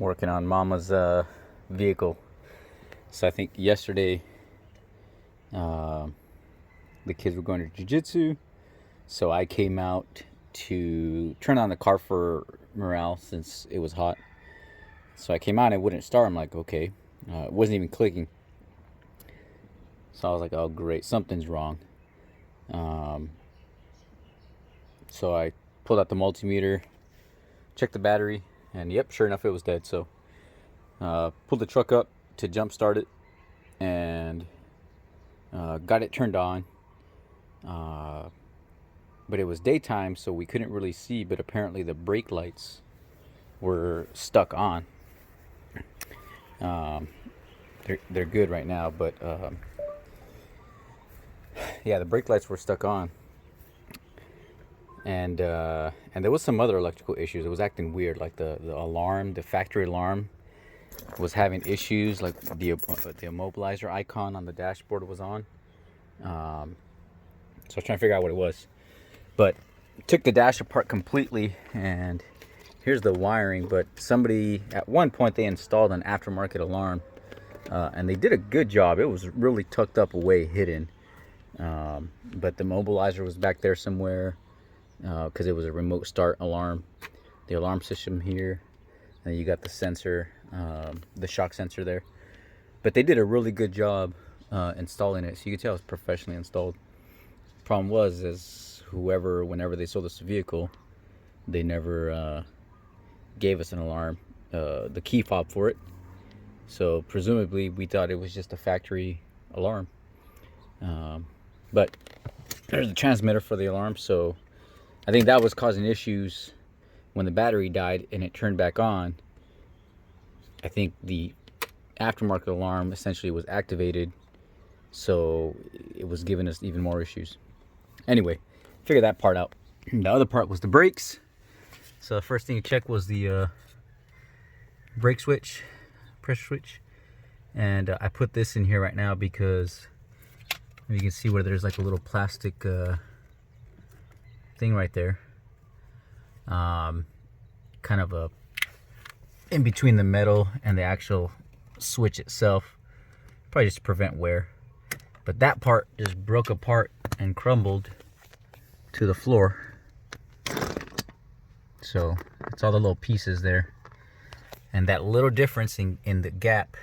working on Mama's vehicle. So I think yesterday the kids were going to jiu-jitsu, so I came out to turn on the car for morale since it was hot. So I came out and it wouldn't start. I'm like, okay. It wasn't even clicking. So I was like, oh great, something's wrong. So I pulled out the multimeter, checked the battery, and yep, sure enough, it was dead. So pulled the truck up to jump start it, and got it turned on. But it was daytime, so we couldn't really see. But apparently, the brake lights were stuck on. They're good right now, but yeah, the brake lights were stuck on. And there was some other electrical issues. It was acting weird, like the alarm, the factory alarm, was having issues. Like the immobilizer icon on the dashboard was on. So I was trying to figure out what it was, but took the dash apart completely, and here's the wiring. But somebody at one point, they installed an aftermarket alarm, and they did a good job. It was really tucked up away, hidden, but the immobilizer was back there somewhere, because it was a remote start alarm. The alarm system here, and you got the sensor, the shock sensor there. But they did a really good job installing it, so you can tell it's professionally installed. Problem was, is whenever they sold us a vehicle, they never gave us an alarm, the key fob for it. So presumably we thought it was just a factory alarm, but there's a transmitter for the alarm. So I think that was causing issues when the battery died and it turned back on. I think the aftermarket alarm essentially was activated, so it was giving us even more issues. Anyway, figure that part out. The other part was the brakes. So the first thing to check was the brake switch, pressure switch. And I put this in here right now because you can see where there's like a little plastic thing right there. Kind of a in between the metal and the actual switch itself, probably just to prevent wear. But that part just broke apart and crumbled to the floor. So it's all the little pieces there, and that little difference in the gap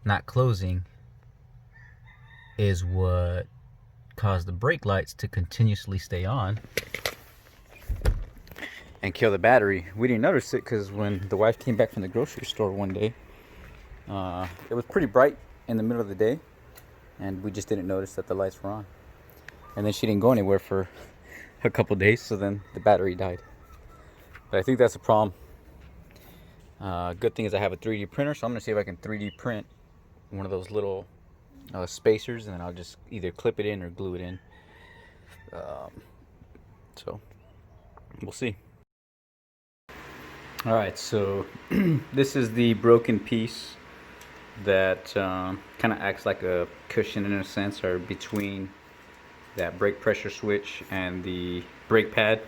not closing is what caused the brake lights to continuously stay on and kill the battery. We didn't notice it because when the wife came back from the grocery store one day, it was pretty bright in the middle of the day, and we just didn't notice that the lights were on. And then she didn't go anywhere for a couple days, so then the battery died. But I think that's a problem. Good thing is I have a 3D printer, so I'm gonna see if I can 3D print one of those little spacers, and then I'll just either clip it in or glue it in. So we'll see. All right, so this is the broken piece that kind of acts like a cushion in a sense, or between that brake pressure switch and the brake pad.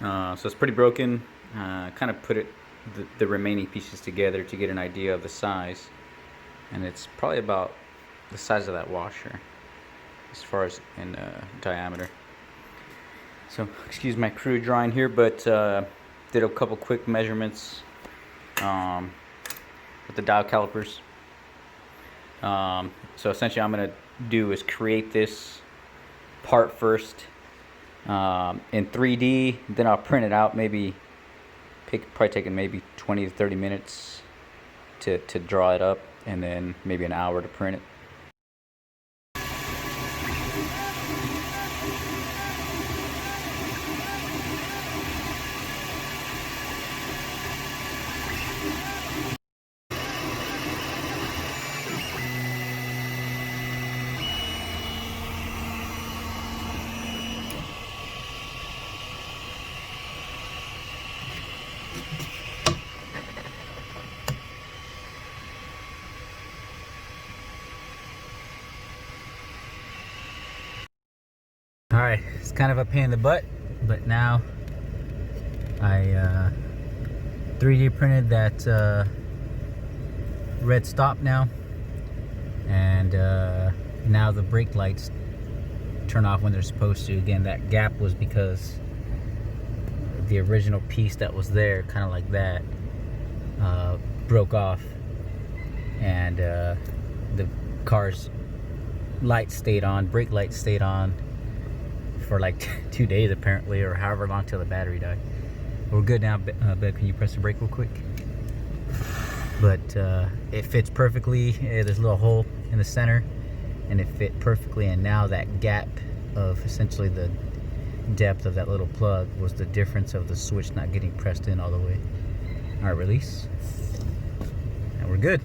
So it's pretty broken. Kind of put the remaining pieces together to get an idea of the size, and it's probably about the size of that washer as far as in diameter. So excuse my crude drawing here, but did a couple quick measurements with the dial calipers. So essentially I'm going to do is create this part first in 3D, then I'll print it out. Probably taking maybe 20 to 30 minutes to draw it up, and then maybe an hour to print it. Alright, it's kind of a pain in the butt, but now I 3D printed that red stop now, and now the brake lights turn off when they're supposed to. Again, that gap was because the original piece that was there, kind of like that, broke off, and the car's lights stayed on, brake lights stayed on for like 2 days apparently, or however long till the battery died. We're good now. Bev, can you press the brake real quick? But it fits perfectly. There's a little hole in the center, and it fit perfectly. And now that gap of essentially the depth of that little plug was the difference of the switch not getting pressed in all the way. All right, release, and we're good.